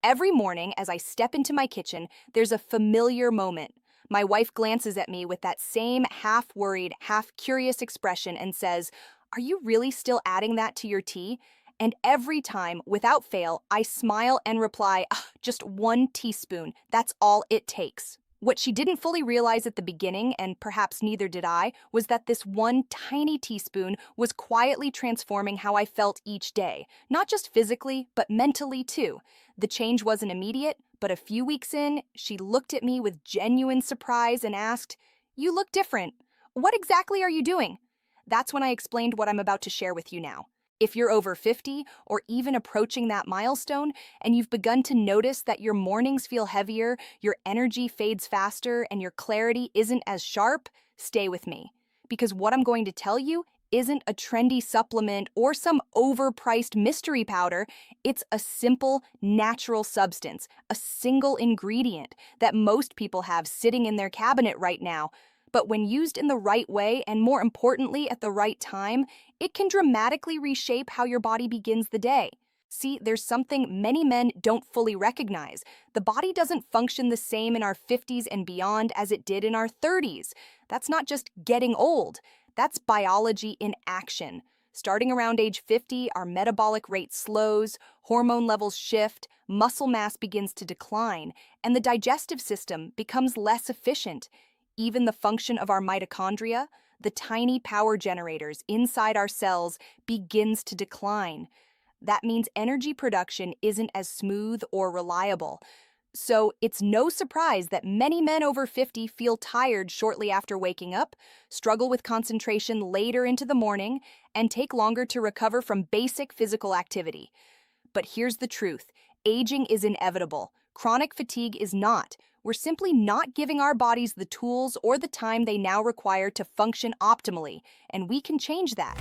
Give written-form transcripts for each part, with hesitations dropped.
Every morning, as I step into my kitchen, there's a familiar moment. My wife glances at me with that same half-worried, half-curious expression and says, "Are you really still adding that to your tea?" And every time, without fail, I smile and reply, "Ah, just 1 teaspoon. That's all it takes." What she didn't fully realize at the beginning, and perhaps neither did I, was that this one tiny teaspoon was quietly transforming how I felt each day, not just physically, but mentally too. The change wasn't immediate, but a few weeks in, she looked at me with genuine surprise and asked, "You look different. What exactly are you doing?" That's when I explained what I'm about to share with you now. If you're over 50 or even approaching that milestone and you've begun to notice that your mornings feel heavier, your energy fades faster, and your clarity isn't as sharp, stay with me. Because what I'm going to tell you isn't a trendy supplement or some overpriced mystery powder. It's a simple, natural substance, a single ingredient that most people have sitting in their cabinet right now. But when used in the right way, and more importantly, at the right time, it can dramatically reshape how your body begins the day. See, there's something many men don't fully recognize. The body doesn't function the same in our 50s and beyond as it did in our 30s. That's not just getting old. That's biology in action. Starting around age 50, our metabolic rate slows, hormone levels shift, muscle mass begins to decline, and the digestive system becomes less efficient. Even the function of our mitochondria, the tiny power generators inside our cells, begins to decline. That means energy production isn't as smooth or reliable. So it's no surprise that many men over 50 feel tired shortly after waking up, struggle with concentration later into the morning, and take longer to recover from basic physical activity. But here's the truth. Aging is inevitable. Chronic fatigue is not. We're simply not giving our bodies the tools or the time they now require to function optimally, and we can change that.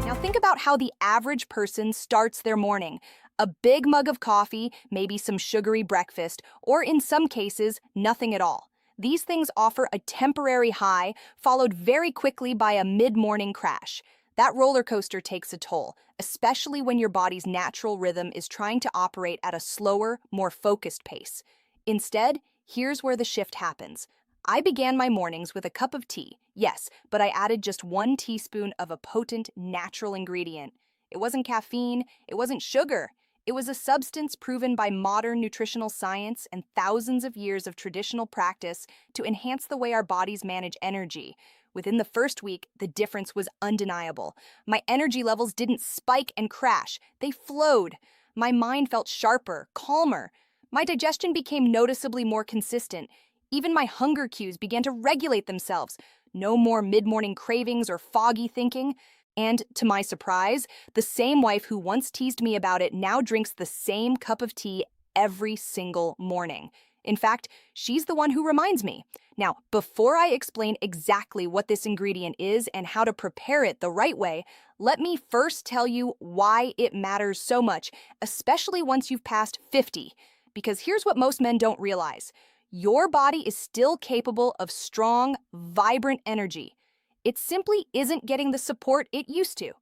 Now think about how the average person starts their morning. A big mug of coffee, maybe some sugary breakfast, or in some cases, nothing at all. These things offer a temporary high, followed very quickly by a mid-morning crash. That roller coaster takes a toll, especially when your body's natural rhythm is trying to operate at a slower, more focused pace. Instead, here's where the shift happens. I began my mornings with a cup of tea, yes, but I added just 1 teaspoon of a potent, natural ingredient. It wasn't caffeine, it wasn't sugar. It was a substance proven by modern nutritional science and thousands of years of traditional practice to enhance the way our bodies manage energy. Within the first week, the difference was undeniable. My energy levels didn't spike and crash. They flowed. My mind felt sharper, calmer. My digestion became noticeably more consistent. Even my hunger cues began to regulate themselves. No more mid-morning cravings or foggy thinking. And, to my surprise, the same wife who once teased me about it now drinks the same cup of tea every single morning. In fact, she's the one who reminds me. Now, before I explain exactly what this ingredient is and how to prepare it the right way, let me first tell you why it matters so much, especially once you've passed 50. Because here's what most men don't realize. Your body is still capable of strong, vibrant energy. It simply isn't getting the support it used to.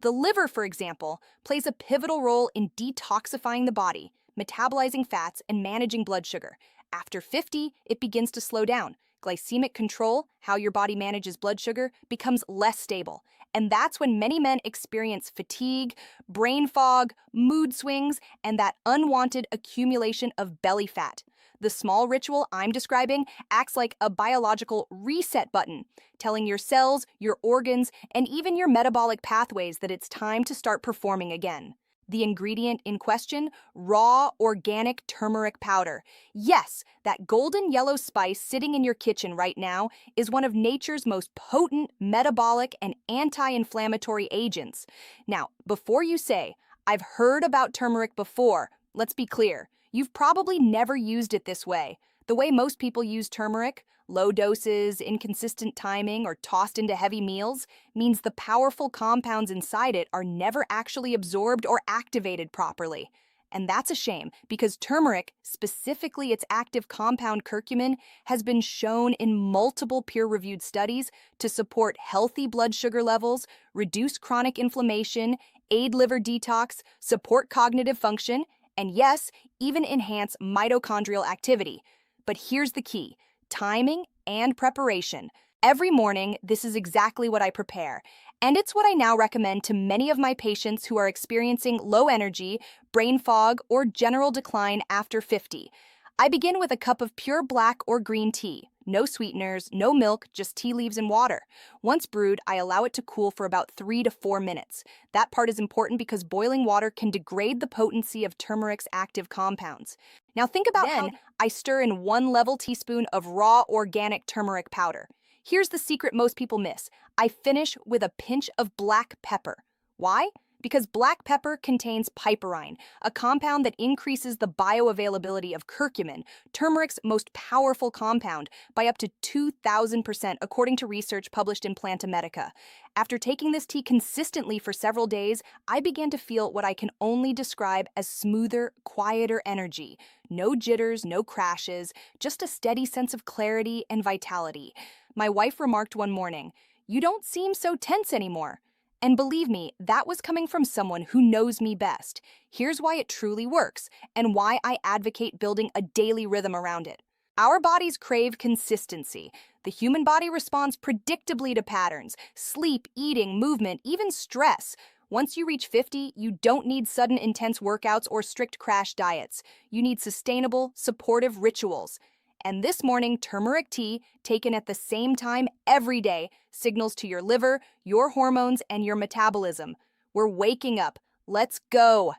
The liver, for example, plays a pivotal role in detoxifying the body, metabolizing fats, and managing blood sugar. After 50, it begins to slow down. Glycemic control, how your body manages blood sugar, becomes less stable. And that's when many men experience fatigue, brain fog, mood swings, and that unwanted accumulation of belly fat. The small ritual I'm describing acts like a biological reset button, telling your cells, your organs, and even your metabolic pathways that it's time to start performing again. The ingredient in question, raw organic turmeric powder. Yes, that golden yellow spice sitting in your kitchen right now is one of nature's most potent metabolic and anti-inflammatory agents. Now, before you say, "I've heard about turmeric before," let's be clear. You've probably never used it this way. The way most people use turmeric, low doses, inconsistent timing, or tossed into heavy meals, means the powerful compounds inside it are never actually absorbed or activated properly. And that's a shame, because turmeric, specifically its active compound curcumin, has been shown in multiple peer-reviewed studies to support healthy blood sugar levels, reduce chronic inflammation, aid liver detox, support cognitive function, and yes, even enhance mitochondrial activity. But here's the key: timing and preparation. Every morning, this is exactly what I prepare, and it's what I now recommend to many of my patients who are experiencing low energy, brain fog, or general decline after 50. I begin with a cup of pure black or green tea. No sweeteners, no milk, just tea leaves and water. Once brewed, I allow it to cool for about 3 to 4 minutes. That part is important because boiling water can degrade the potency of turmeric's active compounds. Now think about how I stir in 1 level teaspoon of raw organic turmeric powder. Here's the secret most people miss: I finish with a pinch of black pepper. Why? Because black pepper contains piperine, a compound that increases the bioavailability of curcumin, turmeric's most powerful compound, by up to 2,000%, according to research published in Planta Medica. After taking this tea consistently for several days, I began to feel what I can only describe as smoother, quieter energy. No jitters, no crashes, just a steady sense of clarity and vitality. My wife remarked one morning, "You don't seem so tense anymore." And believe me, that was coming from someone who knows me best. Here's why it truly works, and why I advocate building a daily rhythm around it. Our bodies crave consistency. The human body responds predictably to patterns: sleep, eating, movement, even stress. Once you reach 50, you don't need sudden intense workouts or strict crash diets. You need sustainable, supportive rituals. And this morning, turmeric tea, taken at the same time every day, signals to your liver, your hormones, and your metabolism: we're waking up. Let's go.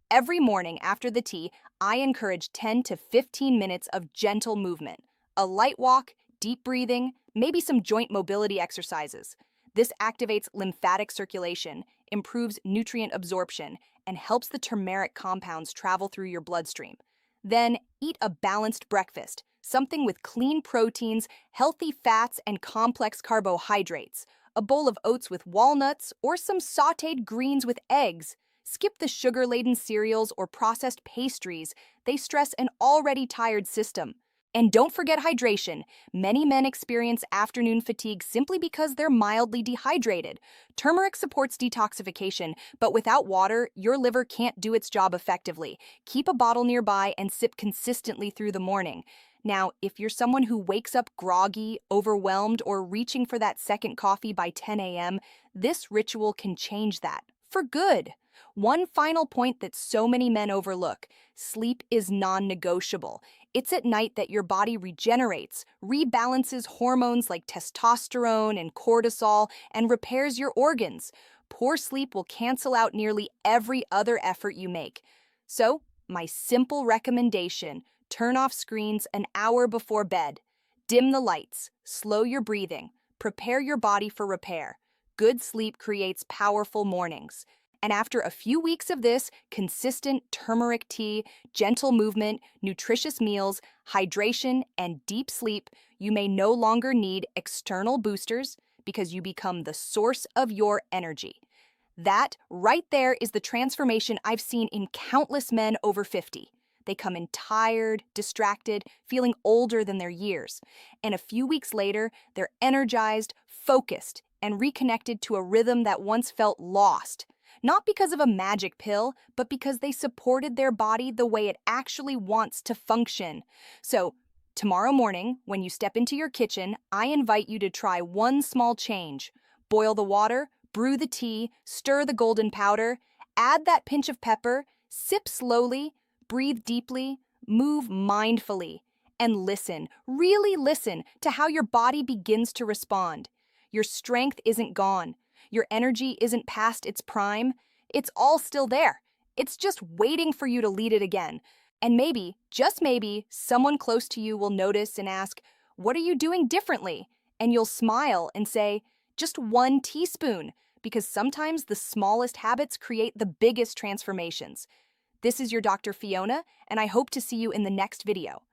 Every morning after the tea, I encourage 10 to 15 minutes of gentle movement. A light walk, deep breathing, maybe some joint mobility exercises. This activates lymphatic circulation, improves nutrient absorption, and helps the turmeric compounds travel through your bloodstream. Then, eat a balanced breakfast, something with clean proteins, healthy fats, and complex carbohydrates. A bowl of oats with walnuts, or some sautéed greens with eggs. Skip the sugar-laden cereals or processed pastries. They stress an already tired system. And don't forget hydration. Many men experience afternoon fatigue simply because they're mildly dehydrated. Turmeric supports detoxification, but without water, your liver can't do its job effectively. Keep a bottle nearby and sip consistently through the morning. Now, if you're someone who wakes up groggy, overwhelmed, or reaching for that second coffee by 10 a.m., this ritual can change that for good. One final point that so many men overlook: sleep is non-negotiable. It's at night that your body regenerates, rebalances hormones like testosterone and cortisol, and repairs your organs. Poor sleep will cancel out nearly every other effort you make. So, my simple recommendation: turn off screens an hour before bed. Dim the lights, slow your breathing, prepare your body for repair. Good sleep creates powerful mornings. And after a few weeks of this, consistent turmeric tea, gentle movement, nutritious meals, hydration, and deep sleep, you may no longer need external boosters, because you become the source of your energy. That right there is the transformation I've seen in countless men over 50. They come in tired, distracted, feeling older than their years. And a few weeks later, they're energized, focused, and reconnected to a rhythm that once felt lost. Not because of a magic pill, but because they supported their body the way it actually wants to function. So, tomorrow morning, when you step into your kitchen, I invite you to try one small change. Boil the water, brew the tea, stir the golden powder, add that pinch of pepper, sip slowly, breathe deeply, move mindfully, and listen, really listen to how your body begins to respond. Your strength isn't gone. Your energy isn't past its prime. It's all still there. It's just waiting for you to lead it again. And maybe, just maybe, someone close to you will notice and ask, "What are you doing differently?" And you'll smile and say, "Just 1 teaspoon," because sometimes the smallest habits create the biggest transformations. This is your Dr. Fiona, and I hope to see you in the next video.